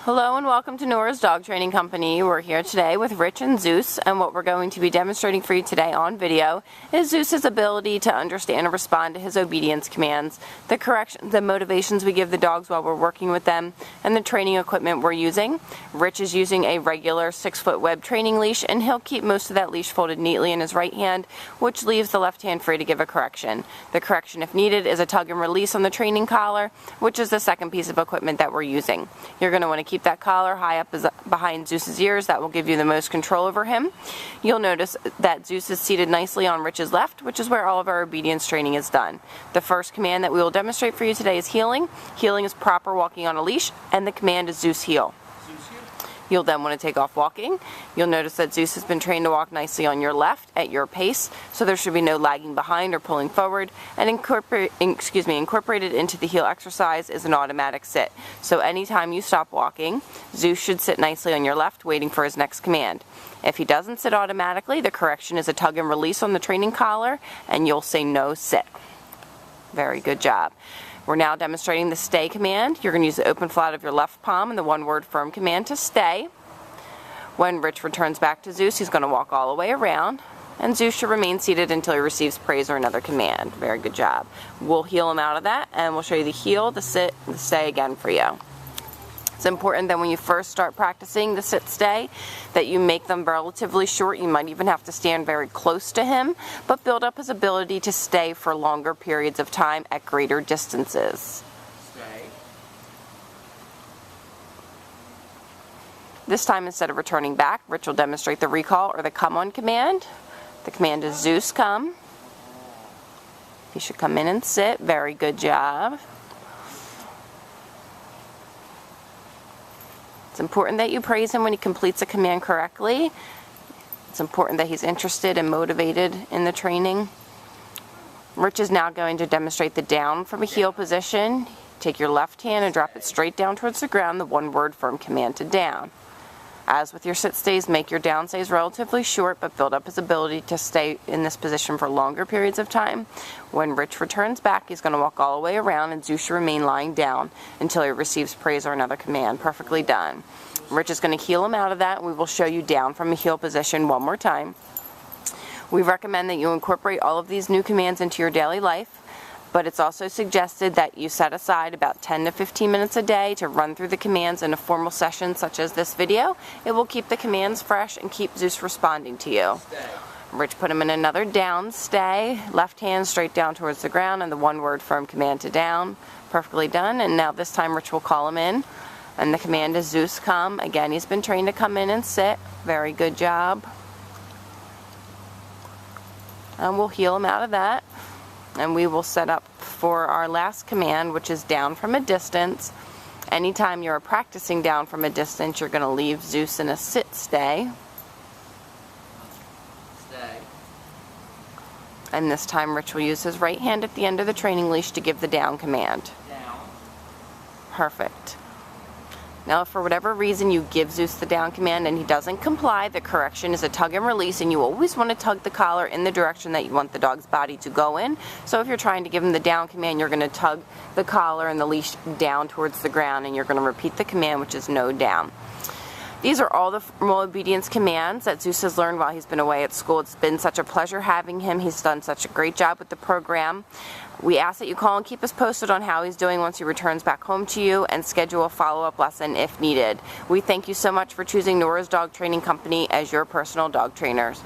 Hello and welcome to Nora's Dog Training Company. We're here today with Rich and Zeus, and what we're going to be demonstrating for you today on video is Zeus's ability to understand and respond to his obedience commands, the motivations we give the dogs while we're working with them, and the training equipment we're using. Rich is using a regular 6-foot web training leash, and he'll keep most of that leash folded neatly in his right hand, which leaves the left hand free to give a correction. The correction, if needed, is a tug and release on the training collar, which is the second piece of equipment that we're using. You're going to want to keep that collar high up behind Zeus's ears. That will give you the most control over him. You'll notice that Zeus is seated nicely on Rich's left, which is where all of our obedience training is done. The first command that we will demonstrate for you today is heeling. Heeling is proper walking on a leash, and the command is Zeus heel. You'll then want to take off walking. You'll notice that Zeus has been trained to walk nicely on your left at your pace, so there should be no lagging behind or pulling forward. And incorporated into the heel exercise is an automatic sit. So anytime you stop walking, Zeus should sit nicely on your left, waiting for his next command. If he doesn't sit automatically, the correction is a tug and release on the training collar, and you'll say no sit. Very good job. We're now demonstrating the stay command. You're going to use the open flat of your left palm and the one-word firm command to stay. When Rich returns back to Zeus, he's going to walk all the way around, and Zeus should remain seated until he receives praise or another command. Very good job. We'll heel him out of that, and we'll show you the heel, the sit, the stay again for you. It's important that when you first start practicing the sit-stay that you make them relatively short. You might even have to stand very close to him, but build up his ability to stay for longer periods of time at greater distances. Stay. This time, instead of returning back, Rich will demonstrate the recall or the come on command. The command is Zeus come. He should come in and sit. Very good job. It's important that you praise him when he completes a command correctly. It's important that he's interested and motivated in the training. Rich is now going to demonstrate the down from a heel position. Take your left hand and drop it straight down towards the ground, the one-word firm command to down. As with your sit stays, make your down stays relatively short, but build up his ability to stay in this position for longer periods of time. When Rich returns back, he's going to walk all the way around, and Zeus should remain lying down until he receives praise or another command. Perfectly done. Rich is going to heel him out of that, and we will show you down from a heel position one more time. We recommend that you incorporate all of these new commands into your daily life, but it's also suggested that you set aside about 10 to 15 minutes a day to run through the commands in a formal session such as this video. It will keep the commands fresh and keep Zeus responding to you. Stay. Rich put him in another down stay, left hand straight down towards the ground, and the one-word firm command to down. Perfectly done. And now this time Rich will call him in, and the command is Zeus come. Again, he's been trained to come in and sit. Very good job. And we'll heel him out of that. And we will set up for our last command, which is down from a distance. Anytime you're practicing down from a distance, you're going to leave Zeus in a sit-stay. Stay. And this time Rich will use his right hand at the end of the training leash to give the down command. Down. Perfect. Now, if for whatever reason you give Zeus the down command and he doesn't comply, the correction is a tug and release, and you always want to tug the collar in the direction that you want the dog's body to go in. So if you're trying to give him the down command, you're going to tug the collar and the leash down towards the ground, and you're going to repeat the command, which is no down. These are all the formal obedience commands that Zeus has learned while he's been away at school. It's been such a pleasure having him. He's done such a great job with the program. We ask that you call and keep us posted on how he's doing once he returns back home to you, and schedule a follow-up lesson if needed. We thank you so much for choosing Nora's Dog Training Company as your personal dog trainers.